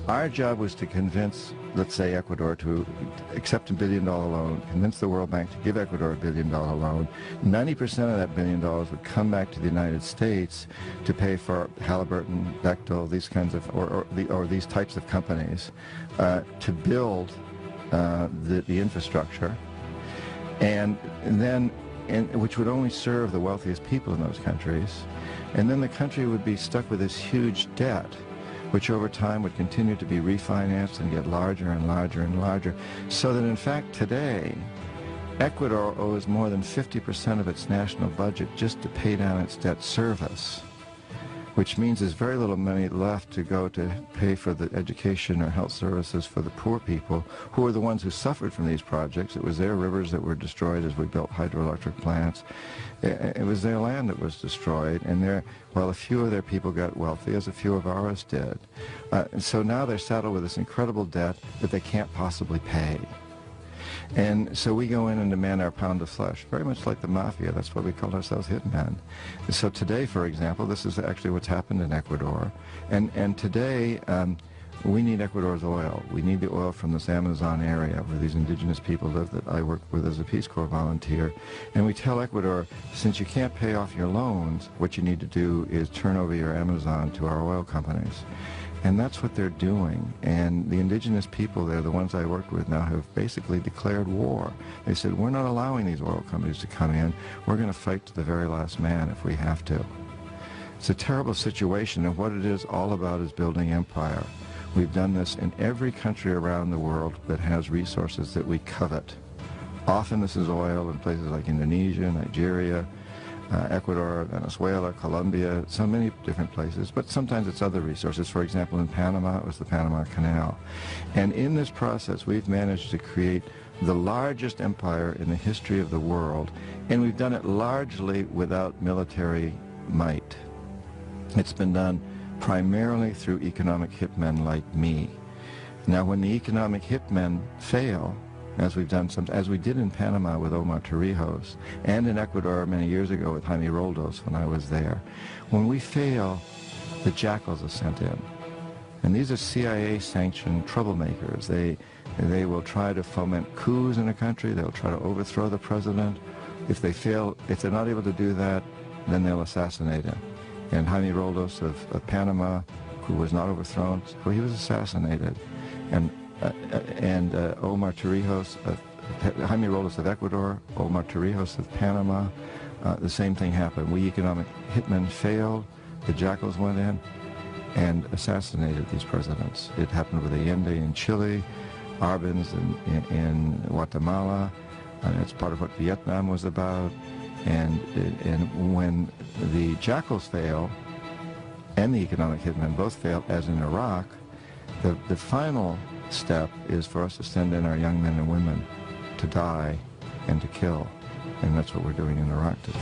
Our job was to convince, let's say, Ecuador to accept $1 billion loan, convince the World Bank to give Ecuador a $1 billion loan. 90% of that $1 billion would come back to the United States to pay for Halliburton, Bechtel, these kinds of, or these types of companies to build the infrastructure, and then, which would only serve the wealthiest people in those countries. And then the country would be stuck with this huge debt, which over time would continue to be refinanced and get larger and larger and larger, so that in fact today, Ecuador owes more than 50% of its national budget just to pay down its debt service, which means there's very little money left to go to pay for the education or health services for the poor people, who are the ones who suffered from these projects. It was their rivers that were destroyed as we built hydroelectric plants. It was their land that was destroyed, and while a few of their people got wealthy, as a few of ours did. And so now they're saddled with this incredible debt that they can't possibly pay. And so we go in and demand our pound of flesh, very much like the mafia. That's why we called ourselves hitmen. So today, for example, this is actually what's happened in Ecuador. And today, we need Ecuador's oil. We need the oil from this Amazon area where these indigenous people live that I work with as a Peace Corps volunteer. And we tell Ecuador, since you can't pay off your loans, what you need to do is turn over your Amazon to our oil companies. And that's what they're doing. And the indigenous people there, the ones I worked with now, have basically declared war. They said, we're not allowing these oil companies to come in. We're going to fight to the very last man if we have to. It's a terrible situation, and what it is all about is building empire. We've done this in every country around the world that has resources that we covet. Often this is oil in places like Indonesia, Nigeria, Ecuador, Venezuela, Colombia, so many different places, but sometimes it's other resources. For example, in Panama, it was the Panama Canal. And in this process, we've managed to create the largest empire in the history of the world, and we've done it largely without military might. It's been done primarily through economic hitmen like me. Now, when the economic hitmen fail, as we did in Panama with Omar Torrijos, and in Ecuador many years ago with Jaime Roldos when I was there, when we fail, the jackals are sent in. And these are CIA-sanctioned troublemakers. They will try to foment coups in a country. They'll try to overthrow the president. If they fail, if they're not able to do that, then they'll assassinate him. And Jaime Roldos of Panama, who was not overthrown, well, he was assassinated. And Omar Torrijos, Jaime Roldos of Ecuador, Omar Torrijos of Panama, the same thing happened. We economic hitmen failed, the jackals went in and assassinated these presidents. It happened with Allende in Chile, Arbenz in Guatemala, and it's part of what Vietnam was about. And when the jackals fail, and the economic hitmen both fail, as in Iraq, the final step is for us to send in our young men and women to die and to kill. And that's what we're doing in Iraq today.